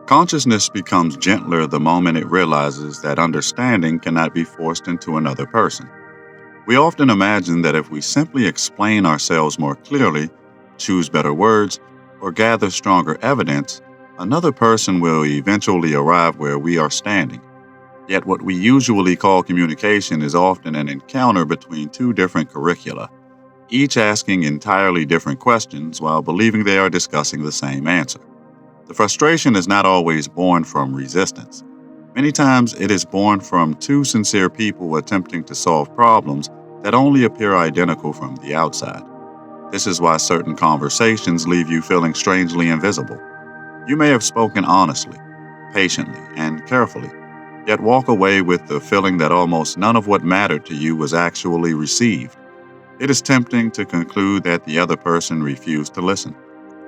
Consciousness becomes gentler the moment it realizes that understanding cannot be forced into another person. We often imagine that if we simply explain ourselves more clearly, choose better words, or gather stronger evidence, another person will eventually arrive where we are standing. Yet, what we usually call communication is often an encounter between two different curricula, each asking entirely different questions while believing they are discussing the same answer. The frustration is not always born from resistance. Many times it is born from two sincere people attempting to solve problems that only appear identical from the outside. This is why certain conversations leave you feeling strangely invisible. You may have spoken honestly, patiently, and carefully, yet walk away with the feeling that almost none of what mattered to you was actually received. It is tempting to conclude that the other person refused to listen.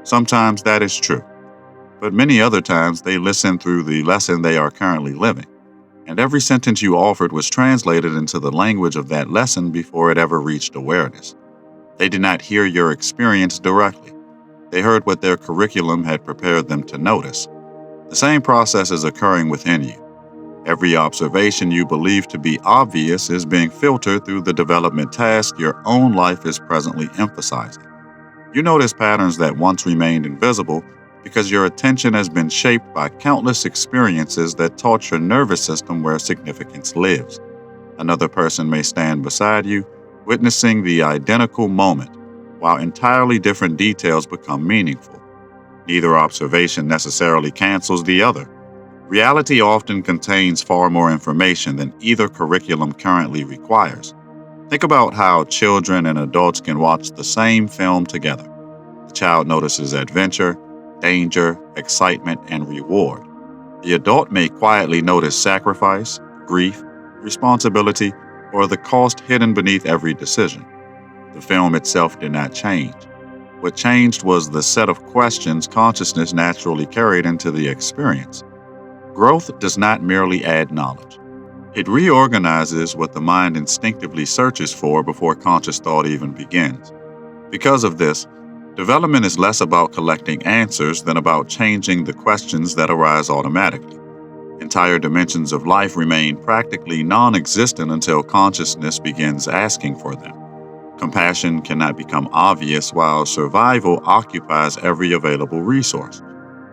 Sometimes that is true, but many other times they listen through the lesson they are currently living. And every sentence you offered was translated into the language of that lesson before it ever reached awareness. They did not hear your experience directly. They heard what their curriculum had prepared them to notice. The same process is occurring within you. Every observation you believe to be obvious is being filtered through the development task your own life is presently emphasizing. You notice patterns that once remained invisible because your attention has been shaped by countless experiences that taught your nervous system where significance lives. Another person may stand beside you, witnessing the identical moment, while entirely different details become meaningful. Neither observation necessarily cancels the other. Reality often contains far more information than either curriculum currently requires. Think about how children and adults can watch the same film together. The child notices adventure, danger, excitement, and reward. The adult may quietly notice sacrifice, grief, responsibility, or the cost hidden beneath every decision. The film itself did not change. What changed was the set of questions consciousness naturally carried into the experience. Growth does not merely add knowledge. It reorganizes what the mind instinctively searches for before conscious thought even begins. Because of this, development is less about collecting answers than about changing the questions that arise automatically. Entire dimensions of life remain practically non existent until consciousness begins asking for them. Compassion cannot become obvious while survival occupies every available resource.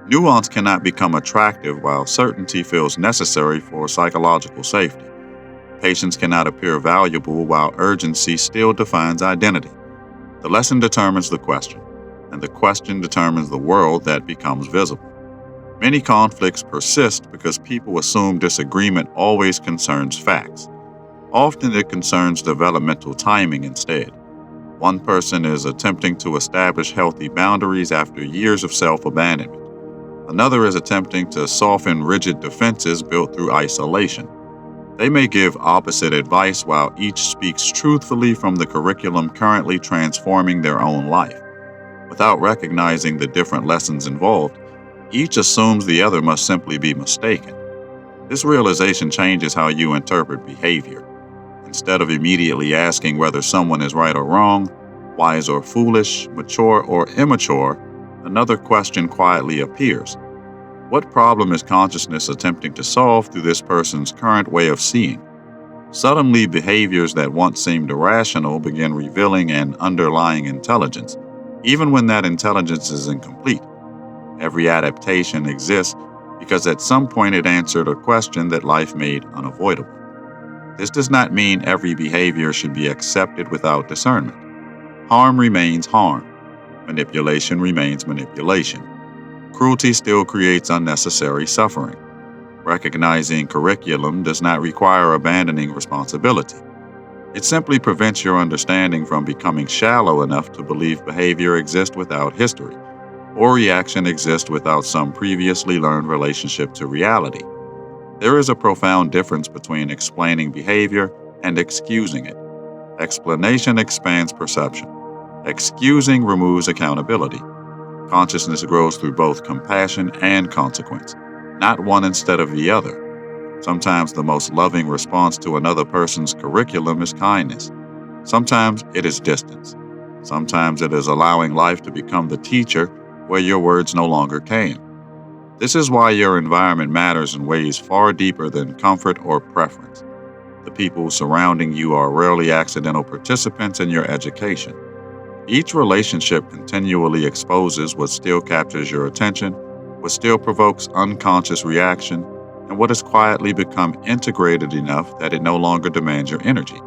Nuance cannot become attractive while certainty feels necessary for psychological safety. Patience cannot appear valuable while urgency still defines identity. The lesson determines the question, and the question determines the world that becomes visible. Many conflicts persist because people assume disagreement always concerns facts. Often it concerns developmental timing instead. One person is attempting to establish healthy boundaries after years of self-abandonment. Another is attempting to soften rigid defenses built through isolation. They may give opposite advice while each speaks truthfully from the curriculum currently transforming their own life. Without recognizing the different lessons involved, each assumes the other must simply be mistaken. This realization changes how you interpret behavior. Instead of immediately asking whether someone is right or wrong, wise or foolish, mature or immature, another question quietly appears. What problem is consciousness attempting to solve through this person's current way of seeing? Suddenly, behaviors that once seemed irrational begin revealing an underlying intelligence, even when that intelligence is incomplete. Every adaptation exists because at some point it answered a question that life made unavoidable. This does not mean every behavior should be accepted without discernment. Harm remains harm. Manipulation remains manipulation. Cruelty still creates unnecessary suffering. Recognizing curriculum does not require abandoning responsibility. It simply prevents your understanding from becoming shallow enough to believe behavior exists without history, or reaction exists without some previously learned relationship to reality. There is a profound difference between explaining behavior and excusing it. Explanation expands perception. Excusing removes accountability. Consciousness grows through both compassion and consequence, not one instead of the other. Sometimes the most loving response to another person's curriculum is kindness. Sometimes it is distance. Sometimes it is allowing life to become the teacher where your words no longer can. This is why your environment matters in ways far deeper than comfort or preference. The people surrounding you are rarely accidental participants in your education. Each relationship continually exposes what still captures your attention, what still provokes unconscious reaction, and what has quietly become integrated enough that it no longer demands your energy.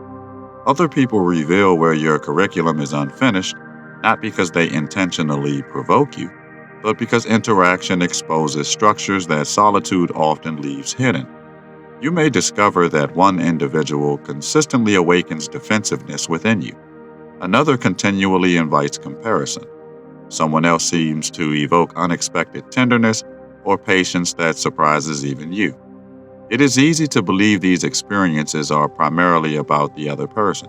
Other people reveal where your curriculum is unfinished, not because they intentionally provoke you, but because interaction exposes structures that solitude often leaves hidden. You may discover that one individual consistently awakens defensiveness within you. Another continually invites comparison. Someone else seems to evoke unexpected tenderness or patience that surprises even you. It is easy to believe these experiences are primarily about the other person.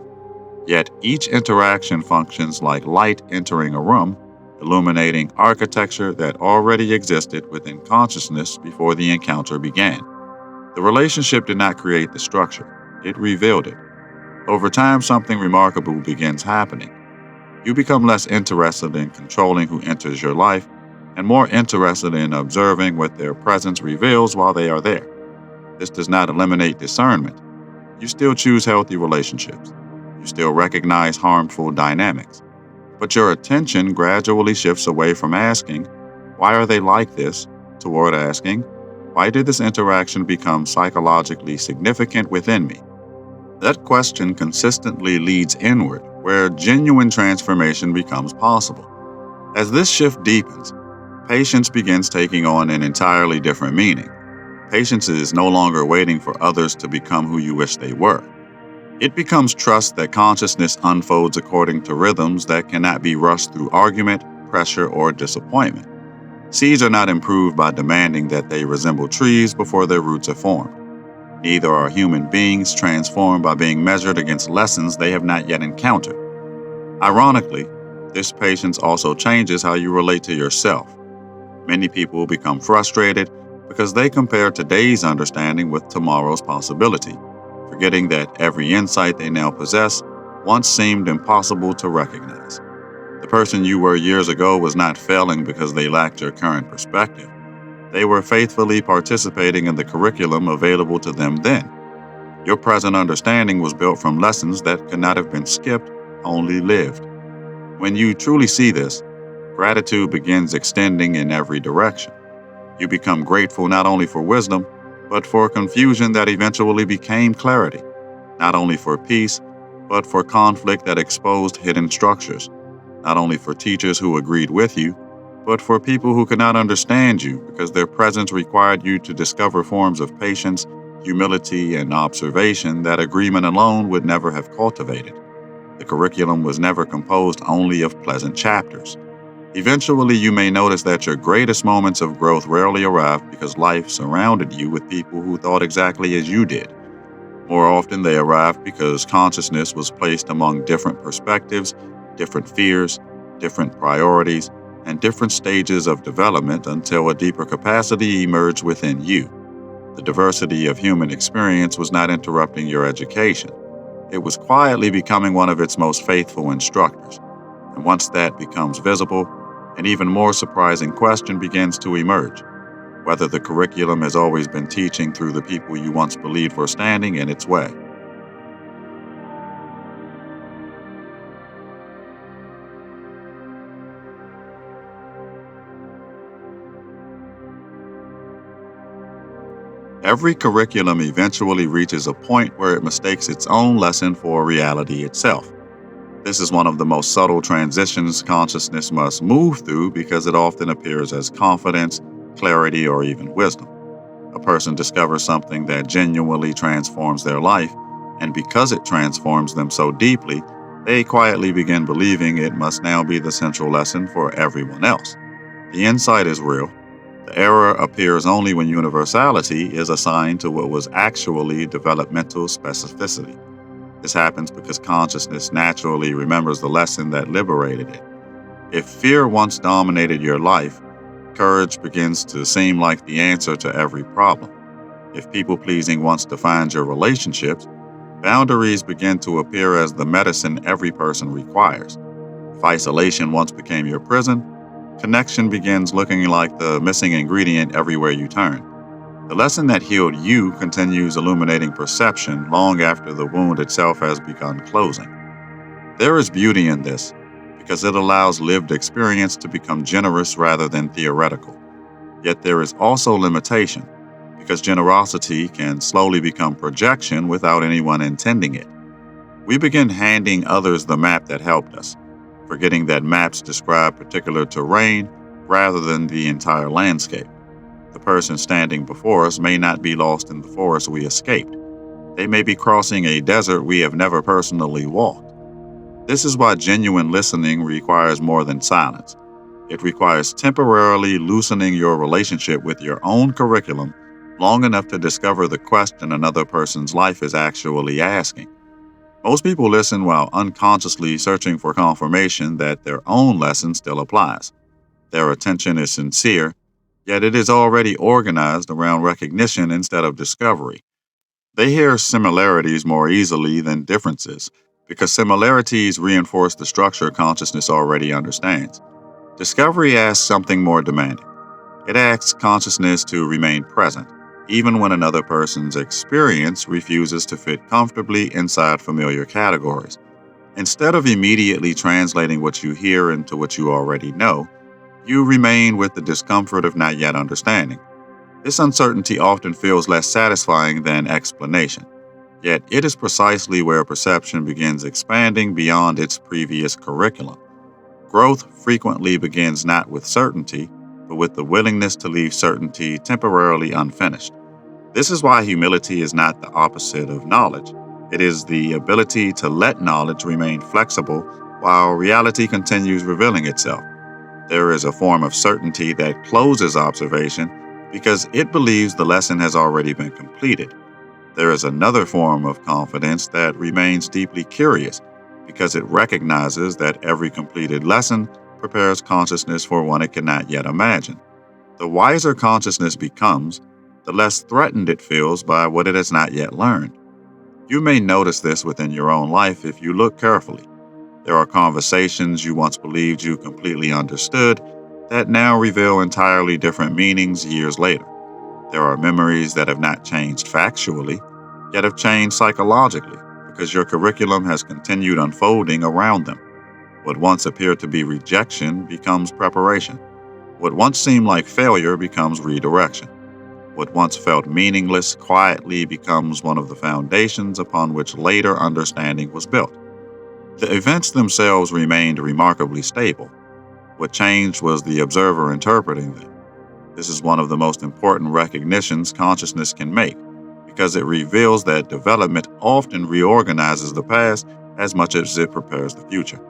Yet each interaction functions like light entering a room, illuminating architecture that already existed within consciousness before the encounter began. The relationship did not create the structure, it revealed it. Over time, something remarkable begins happening. You become less interested in controlling who enters your life and more interested in observing what their presence reveals while they are there. This does not eliminate discernment. You still choose healthy relationships. You still recognize harmful dynamics. But your attention gradually shifts away from asking, "Why are they like this?" toward asking, "Why did this interaction become psychologically significant within me?" That question consistently leads inward, where genuine transformation becomes possible. As this shift deepens, patience begins taking on an entirely different meaning. Patience is no longer waiting for others to become who you wish they were. It becomes trust that consciousness unfolds according to rhythms that cannot be rushed through argument, pressure, or disappointment. Seeds are not improved by demanding that they resemble trees before their roots are formed. Neither are human beings transformed by being measured against lessons they have not yet encountered. Ironically, this patience also changes how you relate to yourself. Many people become frustrated because they compare today's understanding with tomorrow's possibility, forgetting that every insight they now possess once seemed impossible to recognize. The person you were years ago was not failing because they lacked your current perspective. They were faithfully participating in the curriculum available to them then. Your present understanding was built from lessons that could not have been skipped, only lived. When you truly see this, gratitude begins extending in every direction. You become grateful not only for wisdom, but for confusion that eventually became clarity, not only for peace, but for conflict that exposed hidden structures, not only for teachers who agreed with you, but for people who could not understand you because their presence required you to discover forms of patience, humility, and observation that agreement alone would never have cultivated. The curriculum was never composed only of pleasant chapters. Eventually, you may notice that your greatest moments of growth rarely arrived because life surrounded you with people who thought exactly as you did. More often, they arrived because consciousness was placed among different perspectives, different fears, different priorities, and different stages of development until a deeper capacity emerged within you. The diversity of human experience was not interrupting your education. It was quietly becoming one of its most faithful instructors. And once that becomes visible, an even more surprising question begins to emerge: whether the curriculum has always been teaching through the people you once believed were standing in its way. Every curriculum eventually reaches a point where it mistakes its own lesson for reality itself. This is one of the most subtle transitions consciousness must move through because it often appears as confidence, clarity, or even wisdom. A person discovers something that genuinely transforms their life, and because it transforms them so deeply, they quietly begin believing it must now be the central lesson for everyone else. The insight is real. The error appears only when universality is assigned to what was actually developmental specificity. This happens because consciousness naturally remembers the lesson that liberated it. If fear once dominated your life, courage begins to seem like the answer to every problem. If people pleasing once defined your relationships, boundaries begin to appear as the medicine every person requires. If isolation once became your prison, connection begins looking like the missing ingredient everywhere you turn. The lesson that healed you continues illuminating perception long after the wound itself has begun closing. There is beauty in this because it allows lived experience to become generous rather than theoretical. Yet there is also limitation because generosity can slowly become projection without anyone intending it. We begin handing others the map that helped us, forgetting that maps describe particular terrain rather than the entire landscape. The person standing before us may not be lost in the forest we escaped. They may be crossing a desert we have never personally walked. This is why genuine listening requires more than silence. It requires temporarily loosening your relationship with your own curriculum long enough to discover the question another person's life is actually asking. Most people listen while unconsciously searching for confirmation that their own lesson still applies. Their attention is sincere, yet it is already organized around recognition instead of discovery. They hear similarities more easily than differences because similarities reinforce the structure consciousness already understands. Discovery asks something more demanding. It asks consciousness to remain present, even when another person's experience refuses to fit comfortably inside familiar categories. Instead of immediately translating what you hear into what you already know, you remain with the discomfort of not yet understanding. This uncertainty often feels less satisfying than explanation, yet it is precisely where perception begins expanding beyond its previous curriculum. Growth frequently begins not with certainty, but with the willingness to leave certainty temporarily unfinished. This is why humility is not the opposite of knowledge. It is the ability to let knowledge remain flexible while reality continues revealing itself. There is a form of certainty that closes observation because it believes the lesson has already been completed. There is another form of confidence that remains deeply curious because it recognizes that every completed lesson prepares consciousness for one it cannot yet imagine. The wiser consciousness becomes, the less threatened it feels by what it has not yet learned. You may notice this within your own life if you look carefully. There are conversations you once believed you completely understood that now reveal entirely different meanings years later. There are memories that have not changed factually, yet have changed psychologically because your curriculum has continued unfolding around them. What once appeared to be rejection becomes preparation. What once seemed like failure becomes redirection. What once felt meaningless quietly becomes one of the foundations upon which later understanding was built. The events themselves remained remarkably stable. What changed was the observer interpreting them. This is one of the most important recognitions consciousness can make because it reveals that development often reorganizes the past as much as it prepares the future.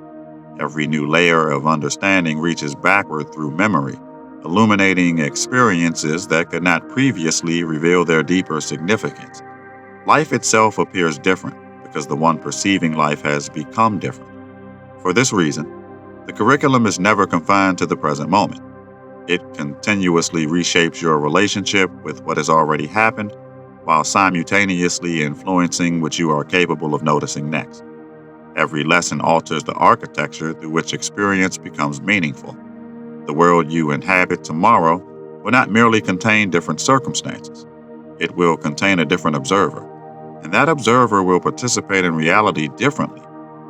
Every new layer of understanding reaches backward through memory, illuminating experiences that could not previously reveal their deeper significance. Life itself appears different because the one perceiving life has become different. For this reason, the curriculum is never confined to the present moment. It continuously reshapes your relationship with what has already happened while simultaneously influencing what you are capable of noticing next. Every lesson alters the architecture through which experience becomes meaningful. The world you inhabit tomorrow will not merely contain different circumstances. It will contain a different observer, and that observer will participate in reality differently,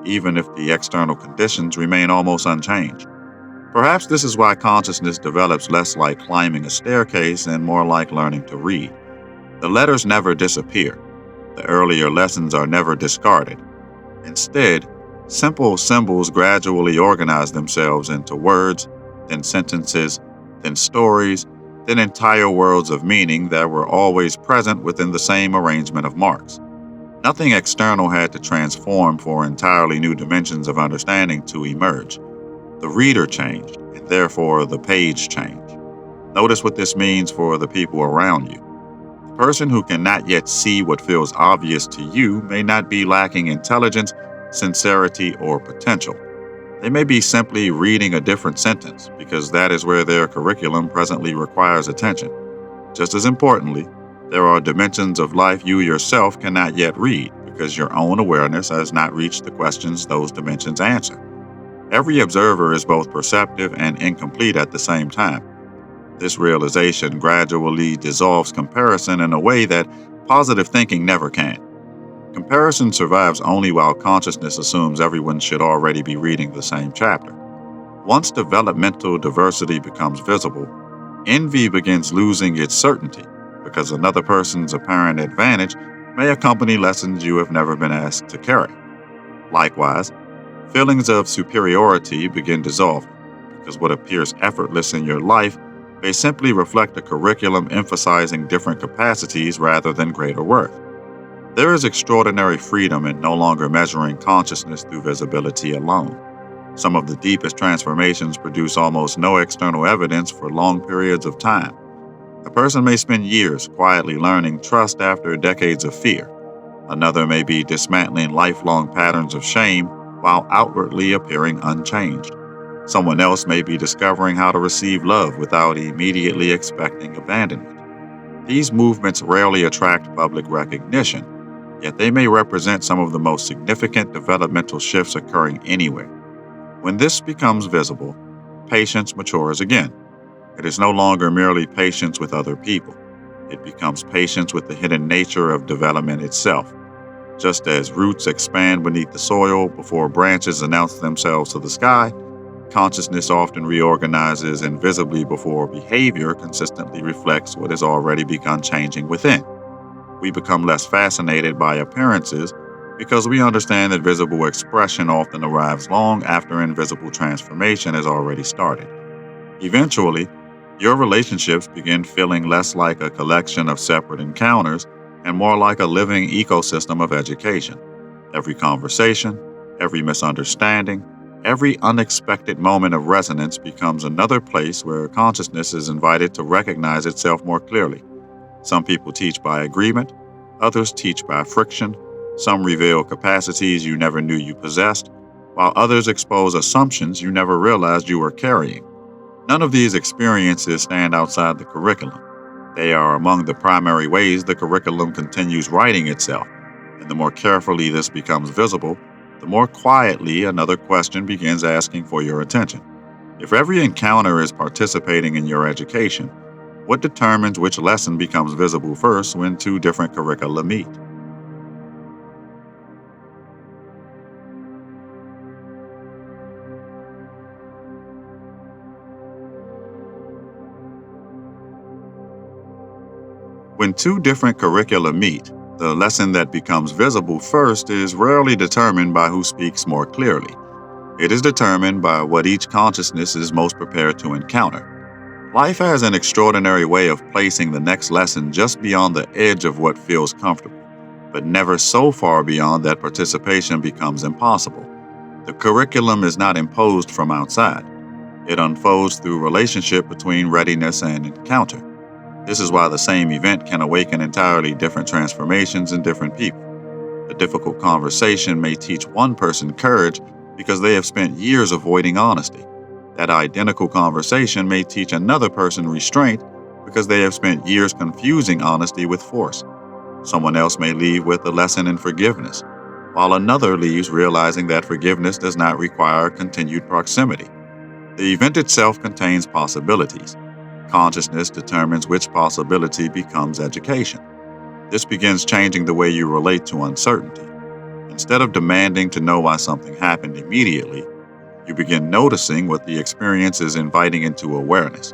even if the external conditions remain almost unchanged. Perhaps this is why consciousness develops less like climbing a staircase and more like learning to read. The letters never disappear. The earlier lessons are never discarded. Instead, simple symbols gradually organize themselves into words, then sentences, then stories, then entire worlds of meaning that were always present within the same arrangement of marks. Nothing external had to transform for entirely new dimensions of understanding to emerge. The reader changed, and therefore the page changed. Notice what this means for the people around you. The person who cannot yet see what feels obvious to you may not be lacking intelligence, sincerity, or potential. They may be simply reading a different sentence because that is where their curriculum presently requires attention. Just as importantly, there are dimensions of life you yourself cannot yet read because your own awareness has not reached the questions those dimensions answer. Every observer is both perceptive and incomplete at the same time. This realization gradually dissolves comparison in a way that positive thinking never can. Comparison survives only while consciousness assumes everyone should already be reading the same chapter. Once developmental diversity becomes visible, envy begins losing its certainty because another person's apparent advantage may accompany lessons you have never been asked to carry. Likewise, feelings of superiority begin dissolving because what appears effortless in your life may simply reflect a curriculum emphasizing different capacities rather than greater worth. There is extraordinary freedom in no longer measuring consciousness through visibility alone. Some of the deepest transformations produce almost no external evidence for long periods of time. A person may spend years quietly learning trust after decades of fear. Another may be dismantling lifelong patterns of shame while outwardly appearing unchanged. Someone else may be discovering how to receive love without immediately expecting abandonment. These movements rarely attract public recognition, yet they may represent some of the most significant developmental shifts occurring anywhere. When this becomes visible, patience matures again. It is no longer merely patience with other people. It becomes patience with the hidden nature of development itself. Just as roots expand beneath the soil before branches announce themselves to the sky, consciousness often reorganizes invisibly before behavior consistently reflects what has already begun changing within. We become less fascinated by appearances because we understand that visible expression often arrives long after invisible transformation has already started. Eventually, your relationships begin feeling less like a collection of separate encounters and more like a living ecosystem of education. Every conversation, every misunderstanding, every unexpected moment of resonance becomes another place where consciousness is invited to recognize itself more clearly. Some people teach by agreement, others teach by friction, some reveal capacities you never knew you possessed, while others expose assumptions you never realized you were carrying. None of these experiences stand outside the curriculum. They are among the primary ways the curriculum continues writing itself, and the more carefully this becomes visible, the more quietly another question begins asking for your attention. If every encounter is participating in your education, what determines which lesson becomes visible first when two different curricula meet? When two different curricula meet, the lesson that becomes visible first is rarely determined by who speaks more clearly. It is determined by what each consciousness is most prepared to encounter. Life has an extraordinary way of placing the next lesson just beyond the edge of what feels comfortable, but never so far beyond that participation becomes impossible. The curriculum is not imposed from outside. It unfolds through relationship between readiness and encounter. This is why the same event can awaken entirely different transformations in different people. A difficult conversation may teach one person courage because they have spent years avoiding honesty. That identical conversation may teach another person restraint because they have spent years confusing honesty with force. Someone else may leave with a lesson in forgiveness, while another leaves realizing that forgiveness does not require continued proximity. The event itself contains possibilities. Consciousness determines which possibility becomes education. This begins changing the way you relate to uncertainty. Instead of demanding to know why something happened immediately, you begin noticing what the experience is inviting into awareness.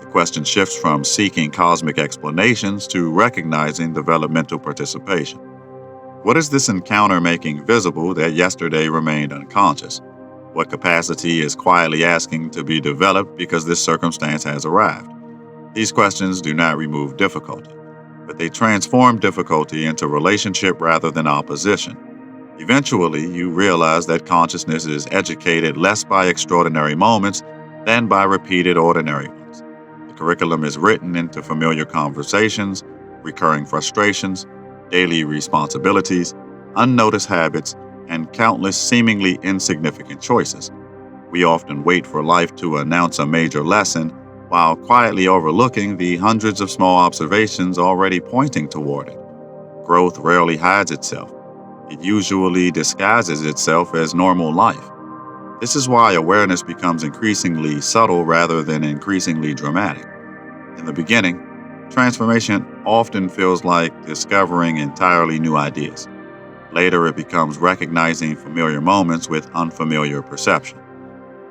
The question shifts from seeking cosmic explanations to recognizing developmental participation. What is this encounter making visible that yesterday remained unconscious? What capacity is quietly asking to be developed because this circumstance has arrived? These questions do not remove difficulty, but they transform difficulty into relationship rather than opposition. Eventually, you realize that consciousness is educated less by extraordinary moments than by repeated ordinary ones. The curriculum is written into familiar conversations, recurring frustrations, daily responsibilities, unnoticed habits, and countless seemingly insignificant choices. We often wait for life to announce a major lesson while quietly overlooking the hundreds of small observations already pointing toward it. Growth rarely hides itself. It usually disguises itself as normal life. This is why awareness becomes increasingly subtle rather than increasingly dramatic. In the beginning, transformation often feels like discovering entirely new ideas. Later, it becomes recognizing familiar moments with unfamiliar perception.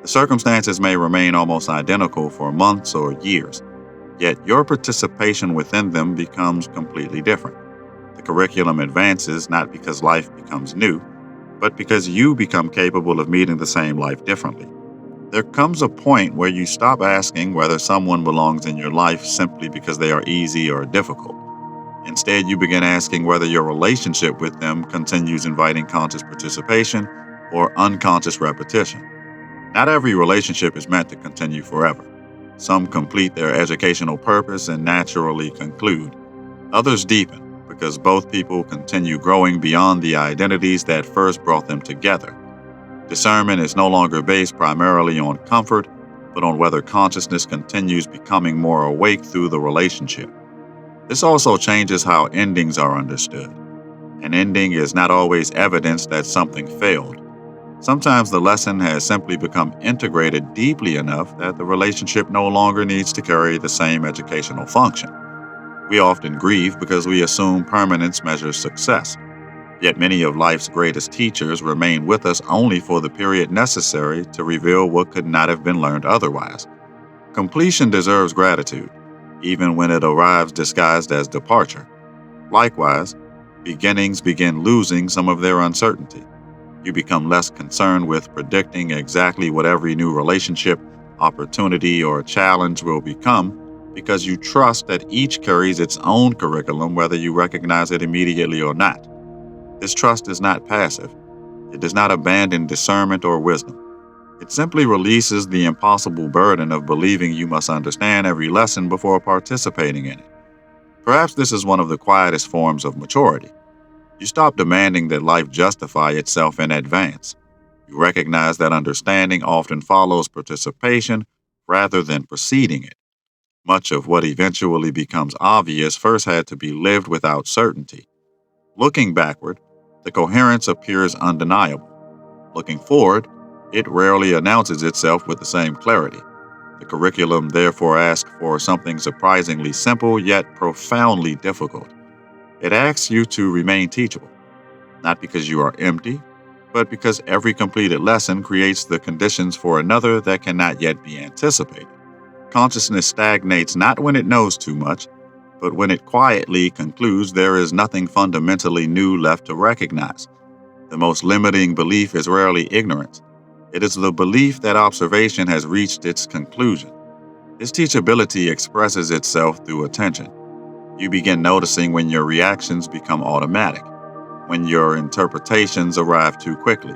The circumstances may remain almost identical for months or years, yet your participation within them becomes completely different. The curriculum advances not because life becomes new, but because you become capable of meeting the same life differently. There comes a point where you stop asking whether someone belongs in your life simply because they are easy or difficult. Instead, you begin asking whether your relationship with them continues inviting conscious participation or unconscious repetition. Not every relationship is meant to continue forever. Some complete their educational purpose and naturally conclude. Others deepen because both people continue growing beyond the identities that first brought them together. Discernment is no longer based primarily on comfort, but on whether consciousness continues becoming more awake through the relationship. This also changes how endings are understood. An ending is not always evidence that something failed. Sometimes the lesson has simply become integrated deeply enough that the relationship no longer needs to carry the same educational function. We often grieve because we assume permanence measures success. Yet many of life's greatest teachers remain with us only for the period necessary to reveal what could not have been learned otherwise. Completion deserves gratitude, even when it arrives disguised as departure. Likewise, beginnings begin losing some of their uncertainty. You become less concerned with predicting exactly what every new relationship, opportunity, or challenge will become because you trust that each carries its own curriculum whether you recognize it immediately or not. This trust is not passive. It does not abandon discernment or wisdom. It simply releases the impossible burden of believing you must understand every lesson before participating in it. Perhaps this is one of the quietest forms of maturity. You stop demanding that life justify itself in advance. You recognize that understanding often follows participation rather than preceding it. Much of what eventually becomes obvious first had to be lived without certainty. Looking backward, the coherence appears undeniable. Looking forward, it rarely announces itself with the same clarity. The curriculum therefore asks for something surprisingly simple yet profoundly difficult. It asks you to remain teachable, not because you are empty, but because every completed lesson creates the conditions for another that cannot yet be anticipated. Consciousness stagnates not when it knows too much, but when it quietly concludes there is nothing fundamentally new left to recognize. The most limiting belief is rarely ignorance. It is the belief that observation has reached its conclusion. This teachability expresses itself through attention. You begin noticing when your reactions become automatic, when your interpretations arrive too quickly,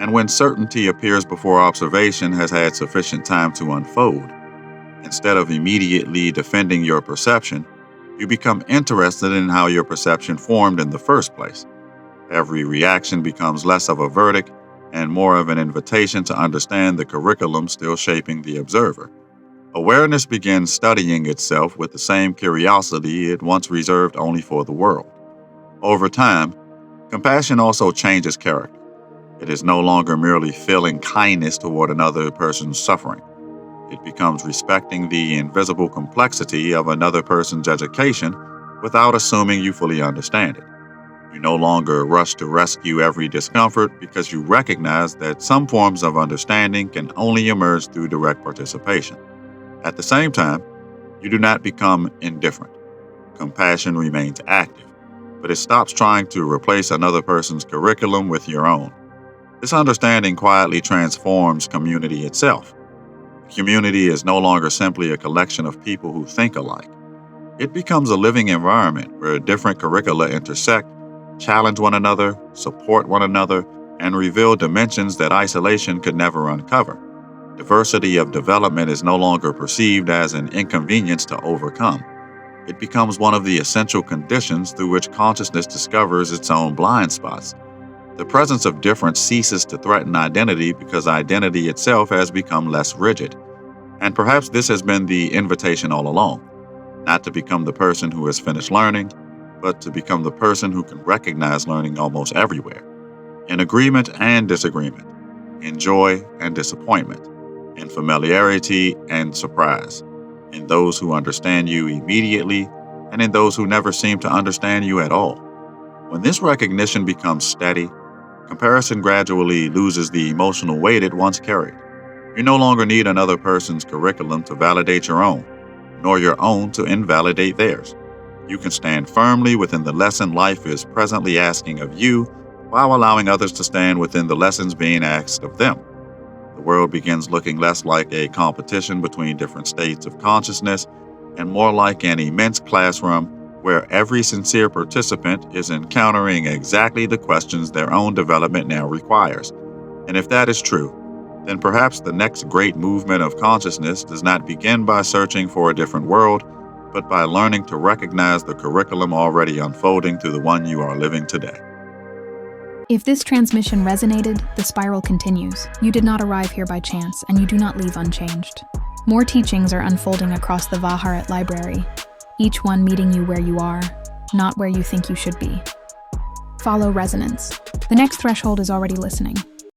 and when certainty appears before observation has had sufficient time to unfold. Instead of immediately defending your perception, you become interested in how your perception formed in the first place. Every reaction becomes less of a verdict and more of an invitation to understand the curriculum still shaping the observer. Awareness begins studying itself with the same curiosity it once reserved only for the world. Over time, compassion also changes character. It is no longer merely feeling kindness toward another person's suffering. It becomes respecting the invisible complexity of another person's education without assuming you fully understand it. You no longer rush to rescue every discomfort because you recognize that some forms of understanding can only emerge through direct participation. At the same time, you do not become indifferent. Compassion remains active, but it stops trying to replace another person's curriculum with your own. This understanding quietly transforms community itself. Community is no longer simply a collection of people who think alike. It becomes a living environment where different curricula intersect, challenge one another, support one another, and reveal dimensions that isolation could never uncover. Diversity of development is no longer perceived as an inconvenience to overcome. It becomes one of the essential conditions through which consciousness discovers its own blind spots. The presence of difference ceases to threaten identity because identity itself has become less rigid. And perhaps this has been the invitation all along, not to become the person who has finished learning, but to become the person who can recognize learning almost everywhere, in agreement and disagreement, in joy and disappointment, in familiarity and surprise, in those who understand you immediately, and in those who never seem to understand you at all. When this recognition becomes steady, comparison gradually loses the emotional weight it once carried. You no longer need another person's curriculum to validate your own, nor your own to invalidate theirs. You can stand firmly within the lesson life is presently asking of you, while allowing others to stand within the lessons being asked of them. The world begins looking less like a competition between different states of consciousness and more like an immense classroom where every sincere participant is encountering exactly the questions their own development now requires. And if that is true, then perhaps the next great movement of consciousness does not begin by searching for a different world, but by learning to recognize the curriculum already unfolding through the one you are living today. If this transmission resonated, the spiral continues. You did not arrive here by chance, and you do not leave unchanged. More teachings are unfolding across the Haret library, each one meeting you where you are, not where you think you should be. Follow resonance. The next threshold is already listening.